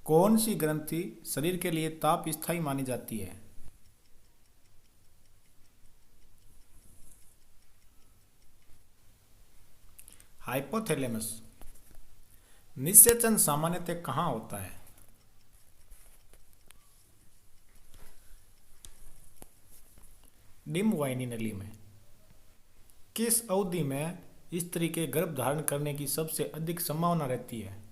कौन सी ग्रंथि शरीर के लिए ताप स्थायी मानी जाती है? हाइपोथैलेमस। निषेचन सामान्यतः कहाँ होता है? डिम्ब वाहिनी नली में। किस अवधि में स्त्री के गर्भ धारण करने की सबसे अधिक संभावना रहती है?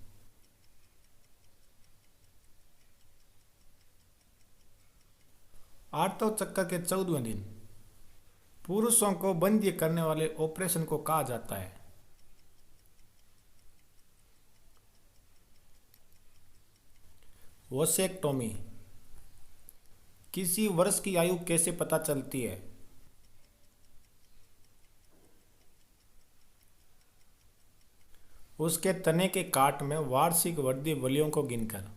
आर्तव चक्र के 14वें दिन। पुरुषों को बंध्य करने वाले ऑपरेशन को कहा जाता है? वोसेक्टोमी। किसी वर्ष की आयु कैसे पता चलती है? उसके तने के काट में वार्षिक वृद्धि बलियों को गिनकर।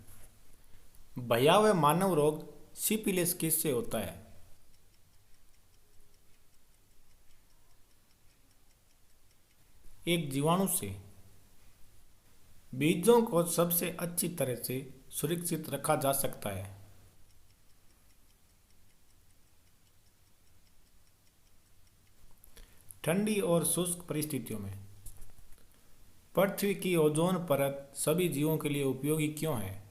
भयावह मानव रोग सिफिलिस किससे होता है? एक जीवाणु से। बीजों को सबसे अच्छी तरह से सुरक्षित रखा जा सकता है? ठंडी और शुष्क परिस्थितियों में। पृथ्वी की ओजोन परत सभी जीवों के लिए उपयोगी क्यों है?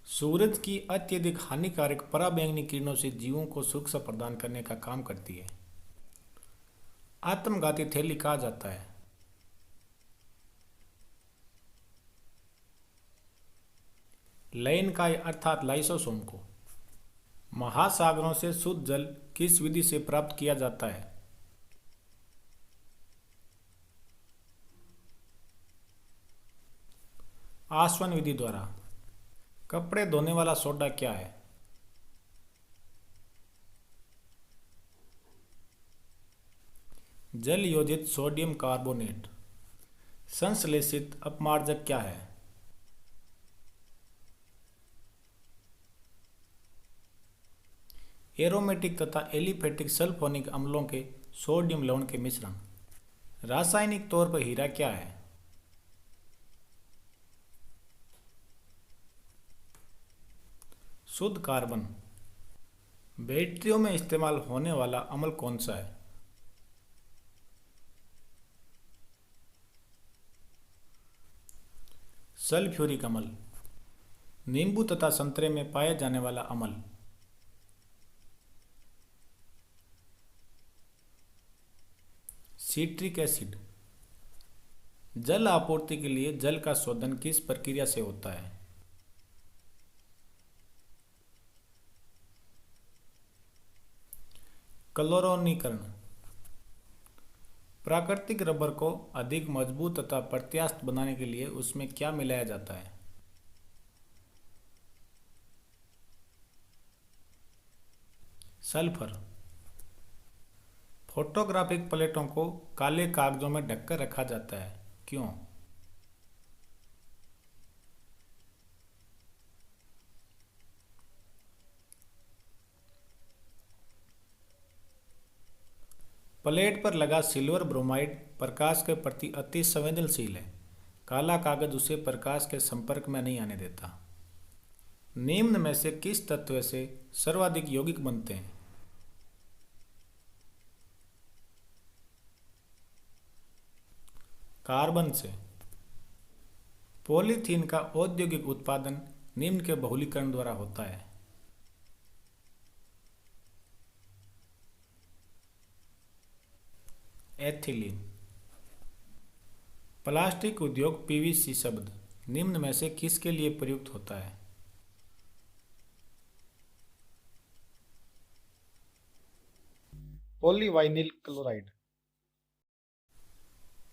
सूरज की अत्यधिक हानिकारक पराबैंगनी किरणों से जीवों को सुरक्षा प्रदान करने का काम करती है। आत्मघाती थैली कहा जाता है? लैन काय अर्थात लाइसोसोम को। महासागरों से शुद्ध जल किस विधि से प्राप्त किया जाता है? आसवन विधि द्वारा। कपड़े धोने वाला सोडा क्या है? जल योजित सोडियम कार्बोनेट। संश्लेषित अपमार्जक क्या है? एरोमेटिक तथा एलिफेटिक सल्फोनिक अम्लों के सोडियम लवण के मिश्रण। रासायनिक तौर पर हीरा क्या है? शुद्ध कार्बन। बैटरियों में इस्तेमाल होने वाला अम्ल कौन सा है? सल्फ्यूरिक अम्ल। नींबू तथा संतरे में पाया जाने वाला अम्ल। Citric acid. जल आपूर्ति के लिए जल का शोधन किस प्रक्रिया से होता है? क्लोरीनीकरण। प्राकृतिक रबर को अधिक मजबूत तथा प्रत्यास्थ बनाने के लिए उसमें क्या मिलाया जाता है? सल्फर। फोटोग्राफिक प्लेटों को काले कागजों में ढककर रखा जाता है, क्यों? प्लेट पर लगा सिल्वर ब्रोमाइड प्रकाश के प्रति अति संवेदनशील है। काला कागज उसे प्रकाश के संपर्क में नहीं आने देता। निम्न में से किस तत्व से सर्वाधिक यौगिक बनते हैं? कार्बन से। पॉलीथीन का औद्योगिक उत्पादन निम्न के बहुलीकरण द्वारा होता है? एथिलीन। प्लास्टिक उद्योग पीवीसी शब्द निम्न में से किसके लिए प्रयुक्त होता है? पॉलीवाइनिल क्लोराइड।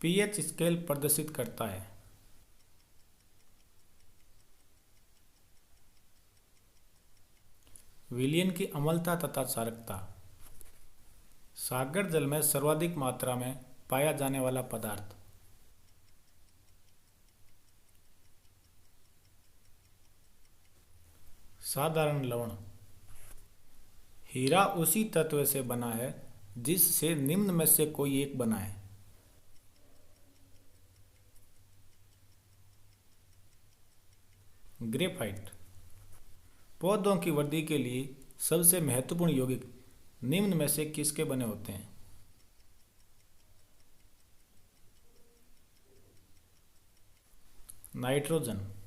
पीएच स्केल प्रदर्शित करता है? विलयन की अम्लता तथा क्षारकता। सागर जल में सर्वाधिक मात्रा में पाया जाने वाला पदार्थ। साधारण लवण। हीरा उसी तत्व से बना है जिससे निम्न में से कोई एक बना है? ग्रेफाइट। पौधों की वृद्धि के लिए सबसे महत्वपूर्ण यौगिक निम्न में से किसके बने होते हैं? नाइट्रोजन।